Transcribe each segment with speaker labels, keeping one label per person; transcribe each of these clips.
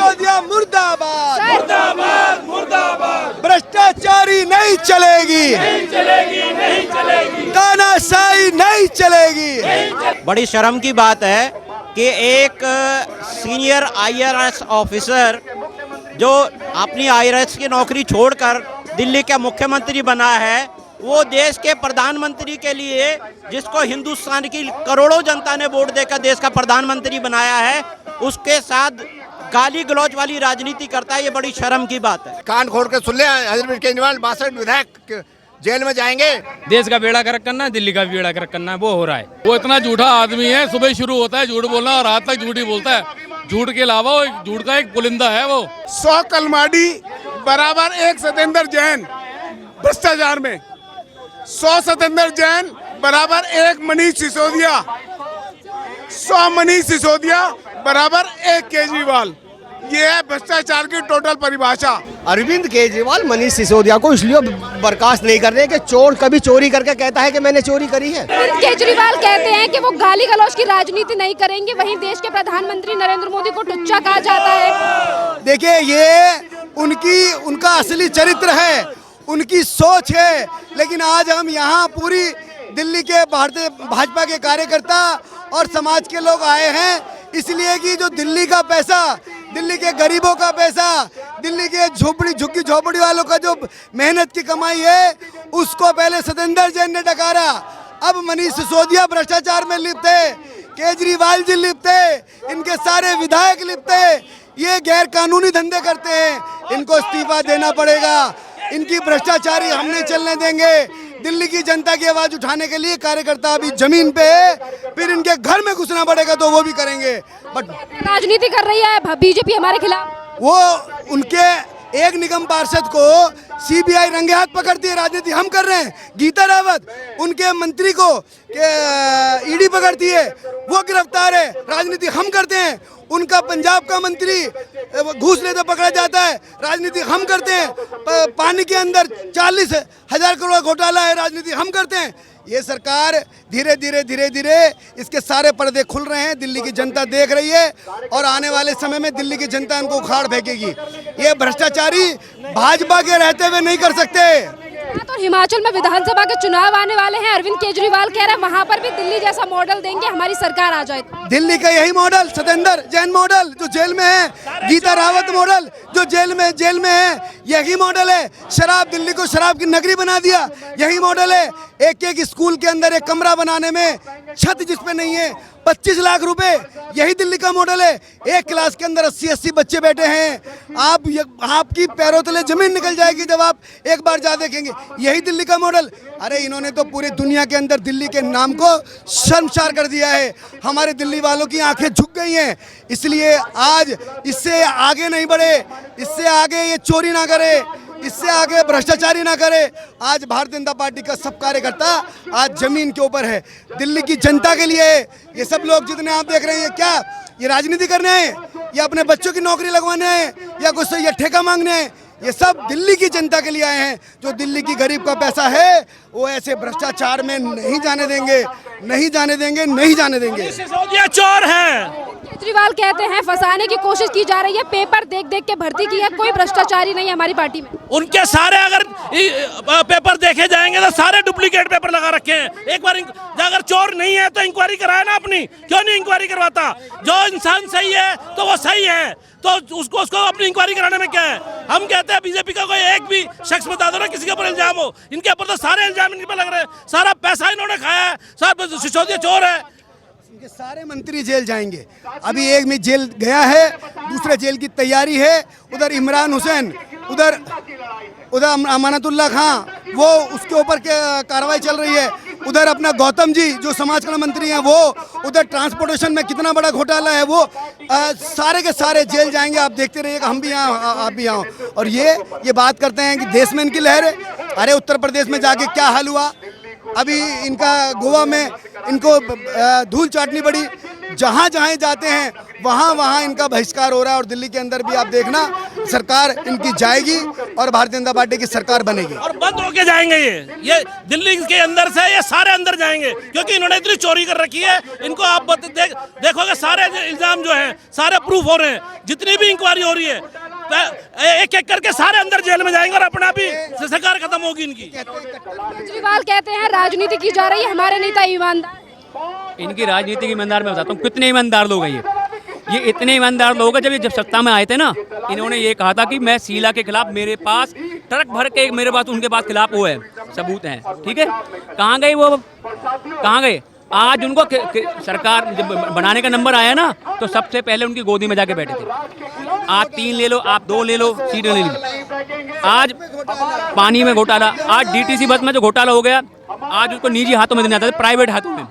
Speaker 1: सिसोदिया मुर्दाबाद,
Speaker 2: मुर्दाबाद मुर्दाबाद।
Speaker 1: भ्रष्टाचारी नहीं चलेगी,
Speaker 2: नहीं चलेगी, नहीं चलेगी,
Speaker 1: तानाशाही नहीं चलेगी।
Speaker 3: बड़ी शर्म की बात है कि एक सीनियर IRS ऑफिसर जो अपनी IRS की नौकरी छोड़कर दिल्ली के मुख्यमंत्री बना है, वो देश के प्रधानमंत्री के लिए, जिसको हिंदुस्तान की करोड़ों जनता ने वोट देकर देश का प्रधानमंत्री बनाया है, उसके साथ गाली गलौज वाली राजनीति करता है। ये बड़ी शर्म की बात है।
Speaker 4: कान खोल के सुन ले, अरविंद केजरीवाल 62 विधायक जेल में जाएंगे।
Speaker 5: देश का बेड़ा गर्क करना है, दिल्ली का भी बेड़ा गर्क करना है, वो हो रहा है। वो इतना झूठा आदमी है, सुबह शुरू होता है झूठ बोलना और रात तक झूठ ही बोलता है। झूठ के अलावा वो झूठ का एक पुलिंदा है वो।
Speaker 6: 100 कलमाडी बराबर 1 सत्येंद्र जैन भ्रष्टाचार में, 100 सत्येंद्र जैन बराबर 1 मनीष सिसोदिया, 100 मनीष सिसोदिया बराबर 1 केजरीवाल। ये है भ्रष्टाचार की टोटल परिभाषा।
Speaker 4: अरविंद केजरीवाल मनीष सिसोदिया को इसलिए बर्खास्त नहीं कर रहे कि चोर कभी चोरी करके कहता है कि मैंने चोरी करी है।
Speaker 7: अरविंद केजरीवाल कहते हैं कि वो गाली गलौज की राजनीति नहीं करेंगे, वहीं देश के प्रधानमंत्री नरेंद्र मोदी को टुच्चा कहा जाता है।
Speaker 1: देखिए, ये उनका असली चरित्र है, उनकी सोच है। लेकिन आज हम यहाँ पूरी दिल्ली के भारतीय भाजपा के कार्यकर्ता और समाज के लोग आए हैं, इसलिए कि जो दिल्ली का पैसा, दिल्ली के गरीबों का पैसा, दिल्ली के झुग्गी झोपड़ी वालों का जो मेहनत की कमाई है, उसको पहले सत्येंद्र जैन ने डकारा। अब मनीष सिसोदिया भ्रष्टाचार में लिप्त है, केजरीवाल जी लिप्त है, इनके सारे विधायक लिप्त है। ये गैर कानूनी धंधे करते हैं, इनको इस्तीफा देना पड़ेगा। इनकी भ्रष्टाचारी हम नहीं चलने देंगे। दिल्ली की जनता की आवाज उठाने के लिए कार्यकर्ता अभी जमीन पे है, फिर इनके घर में घुसना पड़ेगा तो वो भी करेंगे। बट
Speaker 7: राजनीति कर रही है बीजेपी हमारे खिलाफ।
Speaker 1: वो उनके एक निगम पार्षद को CBI रंगे हाथ पकड़ती है, राजनीति हम कर रहे हैं। गीता रावत, उनके मंत्री को ED पकड़ती है, वो गिरफ्तार है, राजनीति हम करते हैं। उनका पंजाब का मंत्री घूस लेते पकड़ा जाता है, राजनीति हम करते हैं। पानी के अंदर 40,000 करोड़ घोटाला है, राजनीति हम करते हैं। ये सरकार धीरे धीरे इसके सारे पर्दे खुल रहे हैं, दिल्ली की जनता देख रही है और आने वाले समय में दिल्ली की जनता इनको उखाड़ फेंकेगी। ये भ्रष्टाचारी भाजपा के रहते हुए नहीं कर सकते।
Speaker 7: तो हिमाचल में विधानसभा के चुनाव आने वाले हैं, अरविंद केजरीवाल कह रहे हैं वहां पर भी दिल्ली जैसा मॉडल देंगे, हमारी सरकार आ जाए तो।
Speaker 1: दिल्ली का यही मॉडल, सत्येंद्र जैन मॉडल जो जेल में है, गीता रावत मॉडल जो जेल में है, यही मॉडल है। शराब, दिल्ली को शराब की नगरी बना दिया, यही मॉडल है। एक स्कूल के अंदर एक कमरा बनाने में छत जिसपे नहीं है 25 लाख रुपए, यही दिल्ली का मॉडल है। एक क्लास के अंदर 80 बच्चे बैठे हैं। आपकी पैरों तले जमीन निकल जाएगी जब आप एक बार जा देखेंगे, यही दिल्ली का मॉडल। अरे इन्होंने तो पूरी दुनिया के अंदर दिल्ली के नाम को शर्मसार कर दिया है। हमारे दिल्ली वालों की आंखें झुक गई हैं, इसलिए आज इससे आगे नहीं बढ़े, इससे आगे ये चोरी ना करे, इससे आगे भ्रष्टाचारी ना करे। आज भारतीय जनता पार्टी का सब कार्यकर्ता आज जमीन के ऊपर है, दिल्ली की जनता के लिए। ये सब लोग जितने आप देख रहे हैं, क्या ये राजनीति करने हैं या अपने बच्चों की नौकरी लगवाने हैं या कुछ ये ठेका मांगने हैं? ये सब दिल्ली की जनता के लिए आए हैं। जो दिल्ली की गरीब का पैसा है वो ऐसे भ्रष्टाचार में नहीं जाने देंगे, नहीं जाने देंगे, नहीं जाने देंगे।
Speaker 2: सिसोदिया चोर है।
Speaker 7: केजरीवाल कहते हैं फंसाने की कोशिश की जा रही है, पेपर देख के भर्ती की है, कोई भ्रष्टाचारी नहीं है हमारी पार्टी में।
Speaker 2: उनके सारे अगर पेपर देखे जाएंगे तो सारे डुप्लीकेट पेपर लगा रखे हैं। एक बार अगर चोर नहीं है तो इंक्वायरी कराए ना अपनी, क्यों नहीं इंक्वायरी करवाता? जो इंसान सही है तो वो सही है, तो उसको अपनी इंक्वायरी कराने में क्या है? हम कहते हैं बीजेपी का कोई एक भी शख्स बता दो ना किसी के ऊपर इल्जाम हो, इनके ऊपर तो सारे इल्जाम इन पर लग रहे हैं। सारा पैसा इन्होंने खाया है, सब सिसोदिया चोर है।
Speaker 1: इनके सारे मंत्री जेल जाएंगे। अभी एक में जेल गया है, दूसरे जेल की तैयारी है। उधर इमरान हुसैन, उधर अमानतुल्लाह खां, वो उसके ऊपर कार्रवाई चल रही है। उधर अपना गौतम जी जो समाज कल्याण मंत्री हैं, वो उधर ट्रांसपोर्टेशन में कितना बड़ा घोटाला है, वो सारे के सारे जेल जाएंगे। आप देखते रहिएगा, हम भी यहाँ, आप भी यहाँ। और ये बात करते हैं कि देश में इनकी लहर है। अरे उत्तर प्रदेश में जाके क्या हाल हुआ, अभी इनका गोवा में इनको धूल चाटनी पड़ी। जहाँ जहाँ जाते हैं वहाँ वहाँ इनका बहिष्कार हो रहा है। और दिल्ली के अंदर भी आप देखना सरकार इनकी जाएगी और भारतीय जनता पार्टी की सरकार बनेगी।
Speaker 2: और बंद होके जाएंगे ये दिल्ली के अंदर से ये सारे अंदर जाएंगे, क्योंकि इन्होंने इतनी चोरी कर रखी है। इनको आप देखोगे सारे इल्जाम जो हैं सारे प्रूफ हो रहे हैं, जितनी भी इंक्वायरी हो रही है एक एक करके सारे अंदर जेल में जाएंगे और अपना भी सरकार खत्म होगी इनकी।
Speaker 7: केजरीवाल कहते हैं राजनीति की जा रही है, हमारे नेता ईमानदार।
Speaker 8: इनकी राजनीति की ईमानदार मैं बताता हूँ कितने ईमानदार लोग हैं ये इतने ईमानदार लोग हैं। जब सत्ता में आए थे ना, इन्होंने ये कहा था कि मैं शीला के खिलाफ, मेरे पास ट्रक भर के मेरे पास उनके पास खिलाफ वो है सबूत हैं, ठीक है। कहाँ गए वो, कहाँ गए? आज उनको सरकार जब बनाने का नंबर आया ना, तो सबसे पहले उनकी गोदी में जाके बैठे थे। आप 3 ले लो, आप 2 ले लो, सीटें ले लो। आज पानी में घोटाला, आज डीटीसी बस में जो घोटाला हो गया, आज उसको निजी हाथों में देना आता है, प्राइवेट हाथों में।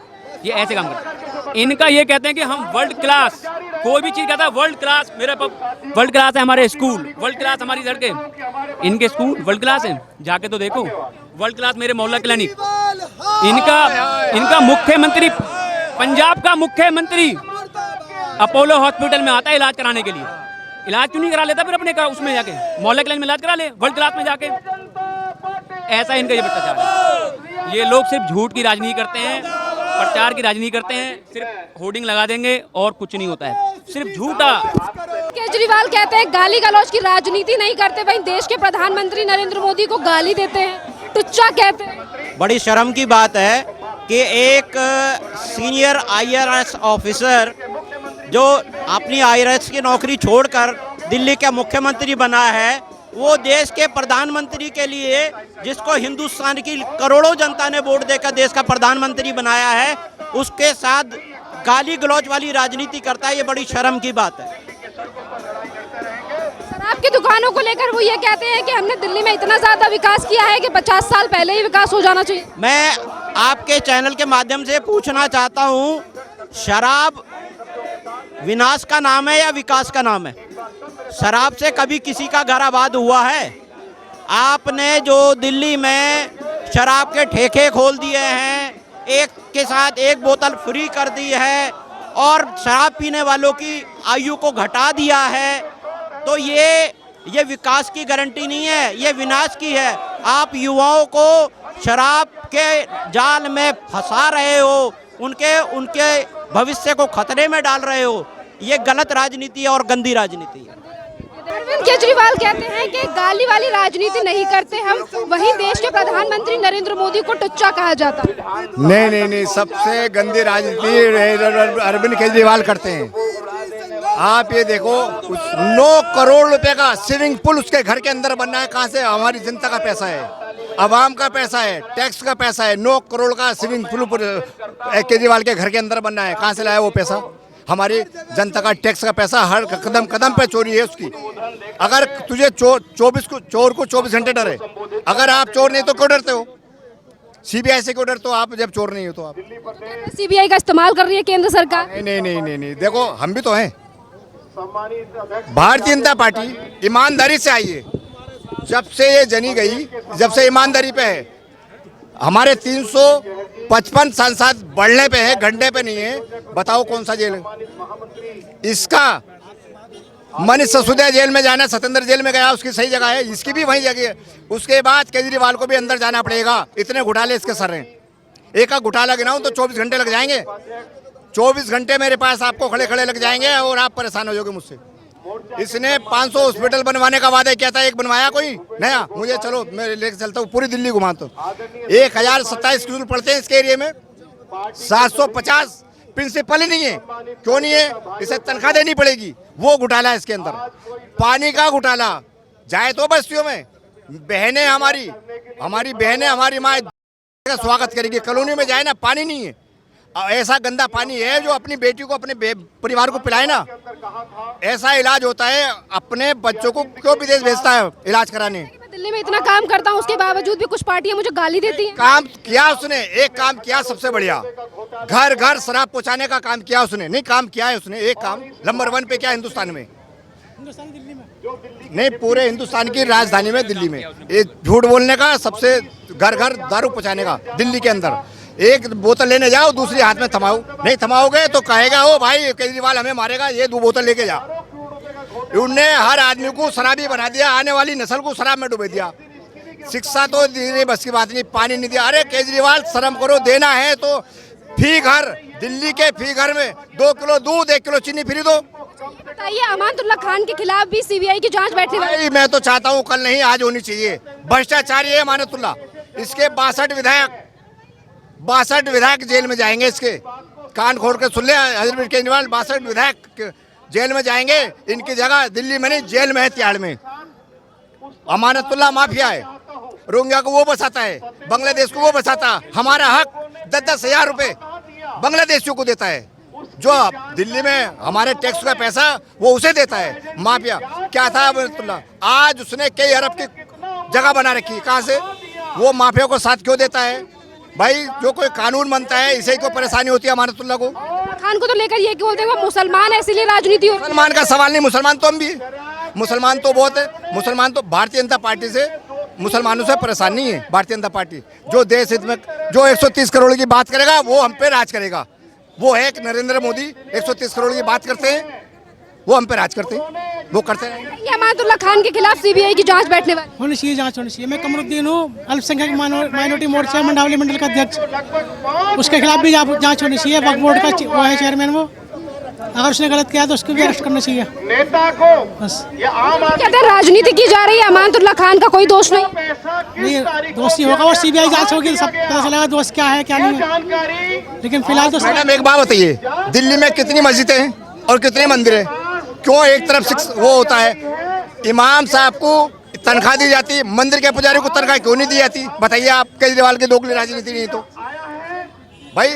Speaker 8: ये ऐसे काम करते हैं। इनका ये कहते हैं कि हम वर्ल्ड क्लास, कोई भी चीज कहता है वर्ल्ड क्लास, मेरे वर्ल्ड क्लास है हमारे स्कूल, वर्ल्ड क्लास हमारी सड़कें। इनके स्कूल वर्ल्ड क्लास है, जाके तो देखो। वर्ल्ड क्लास मेरे मोहल्ला क्लिनिक, इनका मुख्यमंत्री, पंजाब का मुख्यमंत्री अपोलो हॉस्पिटल में आता है इलाज कराने के लिए। इलाज क्यों नहीं करा लेता फिर अपने उसमें जाके, मोहल्ला क्लिनिक में इलाज करा ले, वर्ल्ड क्लास में जाके। ऐसा इनका ये भ्रष्टाचार है। ये लोग सिर्फ झूठ की राजनीति करते हैं, प्रचार की राजनीति करते हैं, सिर्फ होर्डिंग लगा देंगे और कुछ नहीं होता है, सिर्फ झूठा।
Speaker 7: केजरीवाल कहते हैं गाली गलौज की राजनीति नहीं करते, वहीं देश के प्रधानमंत्री नरेंद्र मोदी को गाली देते हैं, टुच्चा कहते हैं।
Speaker 3: बड़ी शर्म की बात है कि एक सीनियर IRS ऑफिसर जो अपनी IRS की नौकरी छोड़कर दिल्ली का मुख्यमंत्री बना है, वो देश के प्रधानमंत्री के लिए, जिसको हिंदुस्तान की करोड़ों जनता ने वोट देकर देश का प्रधानमंत्री बनाया है, उसके साथ गाली गलौज वाली राजनीति करता है। ये बड़ी शर्म की बात है।
Speaker 7: शराब की दुकानों को लेकर वो ये कहते हैं कि हमने दिल्ली में इतना ज्यादा विकास किया है कि 50 साल पहले ही विकास हो जाना चाहिए।
Speaker 3: मैं आपके चैनल के माध्यम से पूछना चाहता हूँ, शराब विनाश का नाम है या विकास का नाम है? शराब से कभी किसी का घर आबाद हुआ है? आपने जो दिल्ली में शराब के ठेके खोल दिए हैं, एक के साथ एक बोतल फ्री कर दी है और शराब पीने वालों की आयु को घटा दिया है, तो ये विकास की गारंटी नहीं है, ये विनाश की है। आप युवाओं को शराब के जाल में फंसा रहे हो, उनके भविष्य को खतरे में डाल रहे हो। ये गलत राजनीति है और गंदी राजनीति है।
Speaker 7: अरविंद केजरीवाल कहते हैं कि गाली वाली राजनीति नहीं करते हम, वहीं देश के प्रधानमंत्री नरेंद्र मोदी को टुच्चा कहा जाता है।
Speaker 4: नहीं, सबसे गंदी राजनीति अरविंद केजरीवाल करते हैं। आप ये देखो, 9 करोड़ रुपए का स्विमिंग पूल उसके घर के अंदर बनना है। कहाँ से? हमारी जनता का पैसा है, आवाम का पैसा है, टैक्स का पैसा है। 9 करोड़ का स्विमिंग पूल केजरीवाल के घर के अंदर बनना है। कहाँ से लाया वो पैसा? हमारी जनता का टैक्स का पैसा। हर कदम कदम पे चोरी है उसकी। अगर तुझे चोर को 24 घंटे डर है, अगर आप चोर नहीं तो क्यों डरते हो? CBI से क्यों डरते हो आप जब चोर नहीं हो तो? आप
Speaker 7: CBI का इस्तेमाल कर रही है केंद्र सरकार।
Speaker 4: नहीं, देखो हम भी तो हैं। भारतीय जनता पार्टी ईमानदारी से आई है। जब से ये जनी गई, जब से ईमानदारी पे है। हमारे 355 सांसद बढ़ने पे है, घंटे पे नहीं है। बताओ कौन सा जेल है इसका? मनीष सिसोदिया जेल में जाना, सत्येंद्र जेल में गया, उसकी सही जगह है, इसकी भी वही जगह है। उसके बाद केजरीवाल को भी अंदर जाना पड़ेगा। इतने घोटाले इसके सर हैं। एक का घोटाला गिनाऊं तो 24 घंटे लग जाएंगे। 24 घंटे मेरे पास आपको खड़े खड़े लग जाएंगे और आप परेशान हो जाओगे मुझसे। इसने 500 हॉस्पिटल बनवाने का वादा किया था, एक बनवाया कोई नया? मुझे चलो मैं लेके चलता हूँ, पूरी दिल्ली घुमाता हूँ। 1027 स्कूल पढ़ते हैं इसके एरिया में, 750 प्रिंसिपल ही नहीं है। क्यों नहीं है? इसे तनख्वाह देनी पड़ेगी। वो घोटाला है इसके अंदर। पानी का घोटाला। जाए तो बस्तियों में बहनें, हमारी बहनें, हमारी माँ का स्वागत करेगी। कॉलोनी में जाए ना, पानी नहीं है। ऐसा गंदा पानी है जो अपनी बेटी को, अपने परिवार को पिलाए ना। ऐसा इलाज होता है। अपने बच्चों को क्यों विदेश भेजता है इलाज कराने?
Speaker 7: मैं दिल्ली में इतना काम करता हूँ, उसके बावजूद भी कुछ पार्टियां मुझे गाली देती हैं।
Speaker 4: काम किया उसने, एक काम किया सबसे बढ़िया, घर घर शराब पहुंचाने का काम किया उसने। नहीं, काम किया है उसने एक काम। नंबर 1 पे क्या हिंदुस्तान में? नहीं, पूरे हिंदुस्तान की राजधानी में दिल्ली में ये झूठ बोलने का, सबसे घर घर दारू पहुंचाने का दिल्ली के अंदर। एक बोतल लेने जाओ, दूसरी हाथ में थमाओ, नहीं थमाओगे तो कहेगा ओ भाई केजरीवाल हमें मारेगा, ये 2 बोतल लेके जा। उनने हर आदमी को शराबी बना दिया, आने वाली नस्ल को शराब में डुबे दिया। शिक्षा तो दी बस की बात नहीं, पानी नहीं दिया। अरे केजरीवाल शर्म करो, देना है तो फी घर, दिल्ली के फी घर में 2 किलो दूध 1 किलो चीनी फ्री दो।
Speaker 7: बताइए, अमानतुल्लाह खान के खिलाफ भी सीबीआई की जांच बैठने वाली है।
Speaker 4: मैं तो चाहता हूँ कल नहीं आज होनी चाहिए। भ्रष्टाचारी है अमानतुल्लाह, इसके 62 विधायक जेल में जाएंगे। इसके कान खोल के सुन ले अरविंद केजरीवाल, 62 विधायक जेल में जाएंगे। इनकी जगह दिल्ली में नहीं जेल में है, तिहाड़ में। अमानतुल्लाह माफिया है, रोहिंग्या को वो बसाता है, बांग्लादेश को वो बसाता है। हमारा हक 10-10 हजार रुपए बांग्लादेशियों को देता है, जो दिल्ली में हमारे टैक्स का पैसा वो उसे देता है। माफिया क्या था अमानतुल्लाह, आज उसने कई अरब की जगह बना रखी, कहाँ से? वो माफिया को साथ क्यों देता है भाई? जो कोई कानून बनता है इसे को परेशानी होती है अमानतुल्लाह को।
Speaker 7: खान को तो लेकर ये बोलते हैं वो मुसलमान है इसीलिए राजनीति हो।
Speaker 4: मुसलमान का सवाल नहीं, मुसलमान तो हम भी, मुसलमान तो बहुत है। मुसलमान तो भारतीय जनता पार्टी से, मुसलमानों से परेशान नहीं है भारतीय जनता पार्टी। जो देश हित में जो 130 करोड़ की बात करेगा वो हम पे राज करेगा। वो है कि नरेंद्र मोदी 130 करोड़ की बात करते हैं, वो हम पे राज करते हैं, वो करते हैं।
Speaker 7: अमानतुल्लाह खान के खिलाफ सीबीआई की जांच बैठने वाली
Speaker 9: होनी चाहिए, जांच होनी चाहिए। मैं कमरुद्दीन हूँ, अल्पसंख्यक माइनॉरिटी मोर्चा मंडावली मंडल का अध्यक्ष। उसके खिलाफ भी जांच होनी चाहिए। वक्फ बोर्ड का वो है चेयरमैन, वो अगर उसने गलत किया तो उसको भी अरेस्ट करना चाहिए। बस
Speaker 7: कहते हैं राजनीति की जा रही है, अमानतुल्लाह खान का कोई दोष नहीं।
Speaker 9: दोषी होगा और सीबीआई जांच होगी, सब पता चलेगा दोष क्या है क्या नहीं है। लेकिन फिलहाल तो
Speaker 4: मैडम एक बात बताइए, दिल्ली में कितनी मस्जिदें हैं और कितने मंदिर हैं? क्यों एक तरफ वो होता है, इमाम साहब को तनख्वाह दी जाती, मंदिर के पुजारी को तनख्वाह क्यों नहीं दी जाती? बताइए आप, केजरीवाल की दोगली राजनीति नहीं तो भाई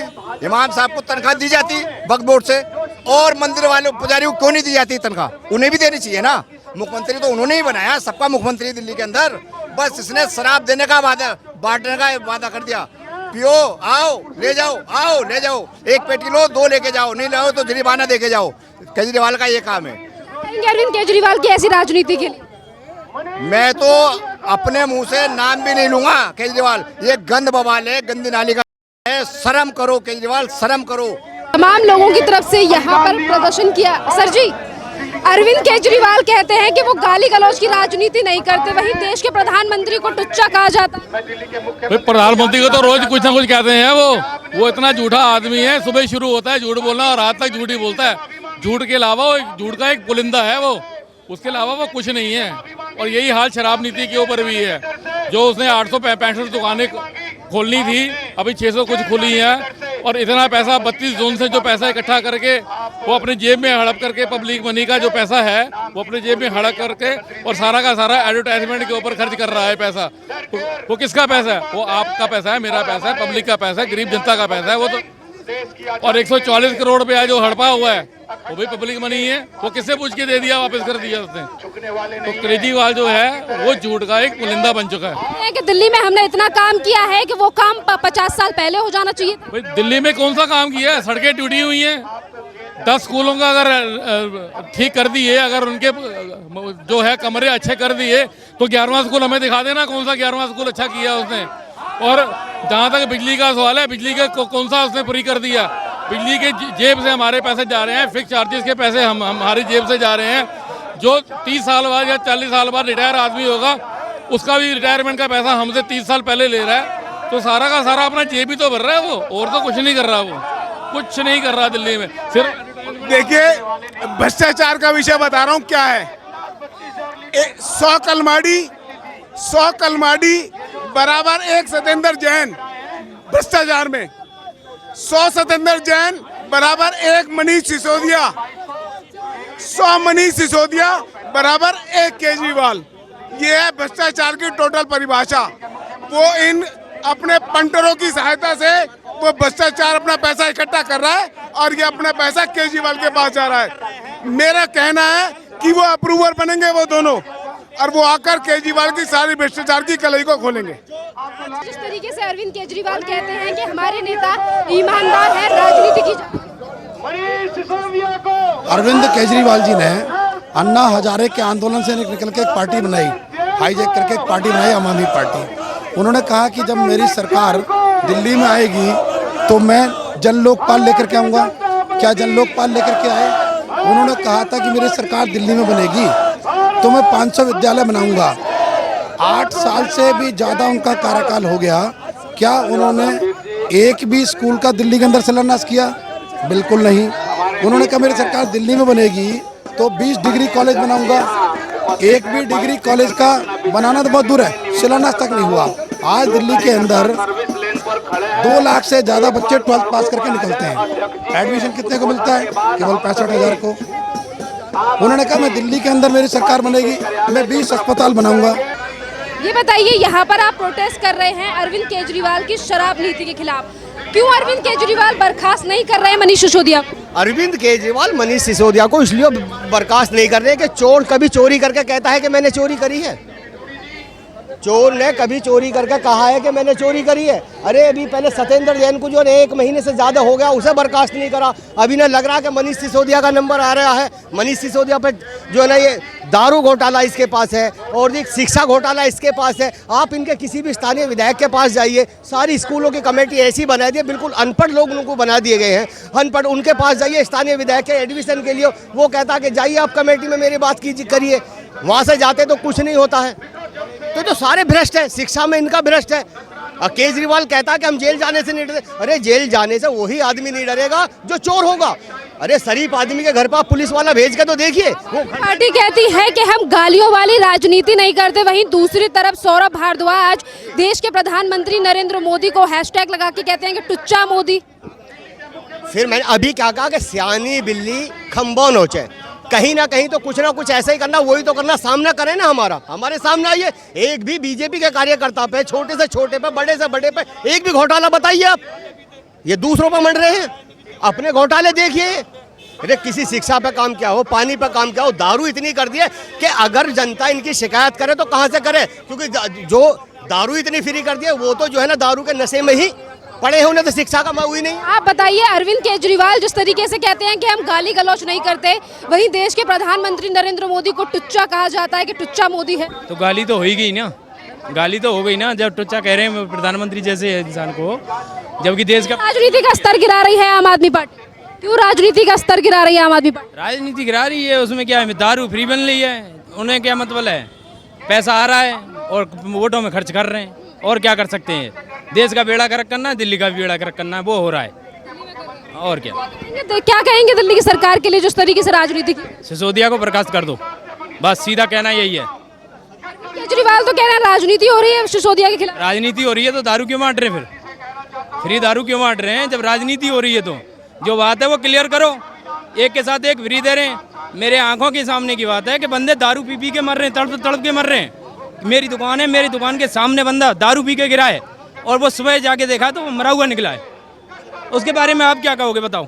Speaker 4: इमाम साहब को तनख्वाह दी जाती वक्फ बोर्ड से, और मंदिर वाले पुजारियों को क्यों नहीं दी जाती तनख्वाह? उन्हें भी देनी चाहिए ना। मुख्यमंत्री तो उन्होंने ही बनाया, सबका मुख्यमंत्री दिल्ली के अंदर। बस इसने शराब देने का वादा, बांटने का वादा कर दिया। पियो, आओ ले जाओ, आओ ले जाओ, 1 पेटी लो 2 लेके जाओ, नहीं लाओ तो जुर्माना देके जाओ। केजरीवाल का ये काम है।
Speaker 7: अरविंद केजरीवाल की ऐसी राजनीति के लिए
Speaker 4: मैं तो अपने मुंह से नाम भी नहीं लूंगा। केजरीवाल ये गंद बवाल है, गंदी नाली का है। शर्म करो केजरीवाल, शर्म करो।
Speaker 7: तमाम लोगों की तरफ से यहाँ पर प्रदर्शन किया। सर जी, अरविंद केजरीवाल कहते हैं कि वो गाली गलौज की राजनीति नहीं करते, वहीं देश के प्रधानमंत्री को टुच्चा कहा जाता है।
Speaker 5: प्रधानमंत्री को तो रोज कुछ ना कुछ कहते हैं। वो इतना झूठा आदमी है, सुबह शुरू होता है झूठ बोलना और रात तक झूठ ही बोलता है। झूठ के अलावा वो झूठ का एक पुलिंदा है, वो उसके अलावा वो कुछ नहीं है। और यही हाल शराब नीति के ऊपर भी है। जो उसने 865 दुकानें खोलनी थी, अभी 600 कुछ खुली हैं। और इतना पैसा 32 जोन से जो पैसा इकट्ठा करके वो अपने जेब में हड़प करके, पब्लिक मनी का जो पैसा है वो अपने जेब में हड़प करके और सारा का सारा एडवर्टाइजमेंट के ऊपर खर्च कर रहा है पैसा। वो किसका पैसा है? वो आपका पैसा है, मेरा पैसा है, पब्लिक का पैसा है, गरीब जनता का पैसा है वो तो। और 140 करोड़ रुपया जो हड़पा हुआ है वो भी पब्लिक मनी है। वो किससे पूछ के दे दिया, वापस कर दिया उसने। तो केजरीवाल जो है वो झूठ का एक पुलिंदा बन चुका है।
Speaker 7: कि दिल्ली में हमने इतना काम किया है कि वो काम 50 साल पहले हो जाना चाहिए।
Speaker 5: भाई दिल्ली में कौन सा काम किया है? सड़कें टूटी हुई हैं। 10 स्कूलों का अगर ठीक कर दिए, अगर उनके जो है कमरे अच्छे कर दिए, तो 11वां स्कूल हमें दिखा देना कौन सा 11वां स्कूल अच्छा किया उसने। और जहाँ तक बिजली का सवाल है, बिजली का कौन सा उसने फ्री कर दिया? बिजली के जेब से हमारे पैसे जा रहे हैं, फिक्स चार्जेस के पैसे हमारी जेब से जा रहे हैं। जो 30 साल बाद या 40 साल बाद रिटायर आदमी होगा, उसका भी रिटायरमेंट का पैसा हमसे 30 साल पहले ले रहा है। तो सारा का सारा अपना जेब ही तो भर रहा है वो, और तो कुछ नहीं कर रहा। वो कुछ नहीं कर रहा दिल्ली में। सिर्फ
Speaker 6: देखिए, भ्रष्टाचार का विषय बता रहा हूँ क्या है। 100 कलमाडी बराबर 1 सत्येंद्र जैन भ्रष्टाचार में। 100 सत्येंद्र जैन बराबर 1 मनीष सिसोदिया। 100 मनीष सिसोदिया बराबर 1 केजरीवाल। ये है भ्रष्टाचार की टोटल परिभाषा। वो इन अपने पंटरों की सहायता से वो भ्रष्टाचार अपना पैसा इकट्ठा कर रहा है और ये अपना पैसा केजरीवाल के पास जा रहा है। मेरा कहना है कि वो अप्रूवर बनेंगे वो दोनों, और वो आकर केजरीवाल की सारी भ्रष्टाचार की कलई को खोलेंगे।
Speaker 7: जिस तरीके से अरविंद केजरीवाल कहते हैं कि हमारे नेता ईमानदार है, राजनीति की
Speaker 1: अरविंद केजरीवाल जी ने अन्ना हजारे के आंदोलन से निकल के एक पार्टी बनाई, हाईजैक करके एक पार्टी बनाई, आम आदमी पार्टी। उन्होंने कहा कि जब मेरी सरकार दिल्ली में आएगी तो मैं जन लोकपाल लेकर के आऊँगा। क्या जन लोकपाल लेकर के आए? उन्होंने कहा था कि मेरी सरकार दिल्ली में बनेगी तो मैं 500 विद्यालय बनाऊंगा। 8 साल से भी ज़्यादा उनका कार्यकाल हो गया, क्या उन्होंने एक भी स्कूल का दिल्ली के अंदर शिलान्यास किया? बिल्कुल नहीं। उन्होंने कहा मेरी सरकार दिल्ली में बनेगी तो 20 डिग्री कॉलेज बनाऊंगा। एक भी डिग्री कॉलेज का बनाना तो बहुत दूर है, शिलान्यास तक नहीं हुआ। आज दिल्ली के अंदर 2 लाख से ज़्यादा बच्चे 12th पास करके निकलते हैं। एडमिशन कितने को मिलता है? केवल 65,000 को। उन्होंने कहा मैं दिल्ली के अंदर मेरी सरकार बनेगी, मैं 20 अस्पताल बनाऊंगा।
Speaker 7: ये बताइए, यहाँ पर आप प्रोटेस्ट कर रहे हैं अरविंद केजरीवाल की शराब नीति के खिलाफ, क्यों अरविंद केजरीवाल बर्खास्त नहीं कर रहे हैं मनीष सिसोदिया?
Speaker 10: अरविंद केजरीवाल मनीष सिसोदिया को इसलिए बर्खास्त नहीं कर रहे कि चोर कभी चोरी करके कहता है कि मैंने चोरी करी है। चोर ने कभी चोरी करके कहा है कि मैंने चोरी करी है? अरे अभी पहले सत्येंद्र जैन को जो 1 महीने से ज़्यादा हो गया उसे बर्खास्त नहीं करा। अभी ना लग रहा कि मनीष सिसोदिया का नंबर आ रहा है। मनीष सिसोदिया पे जो है ना ये दारू घोटाला इसके पास है और एक शिक्षा घोटाला इसके पास है। आप इनके किसी भी स्थानीय विधायक के पास जाइए, सारी स्कूलों की कमेटी ऐसी बना दी है, बिल्कुल अनपढ़ लोग उनको बना दिए गए हैं। अनपढ़ उनके पास जाइए स्थानीय विधायक के एडमिशन के लिए, वो कहता है कि जाइए आप कमेटी में मेरी बात कीजिए करिए। वहाँ से जाते तो कुछ नहीं होता है। तो सारे भ्रष्ट है, शिक्षा में इनका भ्रष्ट है। केजरीवाल कहता है कि हम जेल जाने से नहीं डरे। अरे जेल जाने से वही आदमी नहीं डरेगा जो चोर होगा। अरे शरीफ आदमी के घर पर आप पुलिस वाला भेज के तो देखिए।
Speaker 7: पार्टी कहती है कि हम गालियों वाली राजनीति नहीं करते, वहीं दूसरी तरफ सौरभ भारद्वाज देश के प्रधानमंत्री नरेंद्र मोदी को हैशटैग लगा के कहते हैं कि टुच्चा मोदी।
Speaker 10: फिर मैंने अभी क्या कहा कि सियानी बिल्ली खम्बो नोचे। कहीं ना कहीं तो कुछ ना कुछ ऐसा ही करना, वही तो करना। सामना करें ना, हमारे सामने आइए। एक भी बीजेपी के कार्यकर्ता पे, छोटे से छोटे पे, बड़े से बड़े पे एक भी घोटाला बताइए आप। ये दूसरों पर मंड रहे हैं, अपने घोटाले देखिए। अरे किसी शिक्षा पे काम किया हो, पानी पे काम किया हो, दारू इतनी कर दी है कि अगर जनता इनकी शिकायत करे तो कहाँ से करे, क्योंकि जो दारू इतनी फ्री कर दी है वो तो जो है ना दारू के नशे में ही पड़े हैं, उन्हें तो शिक्षा का हुई नहीं।
Speaker 7: आप बताइए, अरविंद केजरीवाल जिस तरीके से कहते हैं कि हम गाली गलौच नहीं करते, वहीं देश के प्रधानमंत्री नरेंद्र मोदी को टुच्चा कहा जाता है कि टुच्चा मोदी है।
Speaker 11: तो गाली तो हो ही गई ना, गाली तो हो गई ना जब टुच्चा कह रहे हैं प्रधानमंत्री जैसे इंसान को, जबकि देश का
Speaker 7: राजनीति का स्तर गिरा रही है आम आदमी पार्टी। क्यों राजनीति का स्तर गिरा रही है आम आदमी पार्टी?
Speaker 11: राजनीति गिरा रही है, उसमें क्या है, दारू फ्री बन रही है, उन्हें क्या मतलब है, पैसा आ रहा है और वोटों में खर्च कर रहे हैं, और क्या कर सकते हैं। देश का बेड़ा गर्क करना है, दिल्ली का भी बेड़ा गर्क करना है, वो हो रहा है, और क्या।
Speaker 7: क्या कहेंगे दिल्ली की सरकार के लिए जिस तरीके से राजनीति की?
Speaker 11: सिसोदिया को बर्खास्त कर दो, बस सीधा कहना यही है।
Speaker 7: केजरीवाल तो कह रहे हैं राजनीति हो रही है सिसोदिया के खिलाफ।
Speaker 11: राजनीति हो रही है तो दारू क्यों बांट रहे हैं? फिर फ्री दारू क्यों बांट रहे हैं जब राजनीति हो रही है? तो जो बात है वो क्लियर करो, एक के साथ एक फ्री दे रहे हैं। मेरे आंखों के सामने की बात है कि बंदे दारू पी पी के मर रहे हैं, तड़प तड़प के मर रहे हैं। मेरी दुकान है, मेरी दुकान के सामने बंदा दारू पी के गिरा है और वो सुबह जाके देखा तो वो मरा हुआ निकला है। उसके बारे में आप क्या कहोगे बताओ?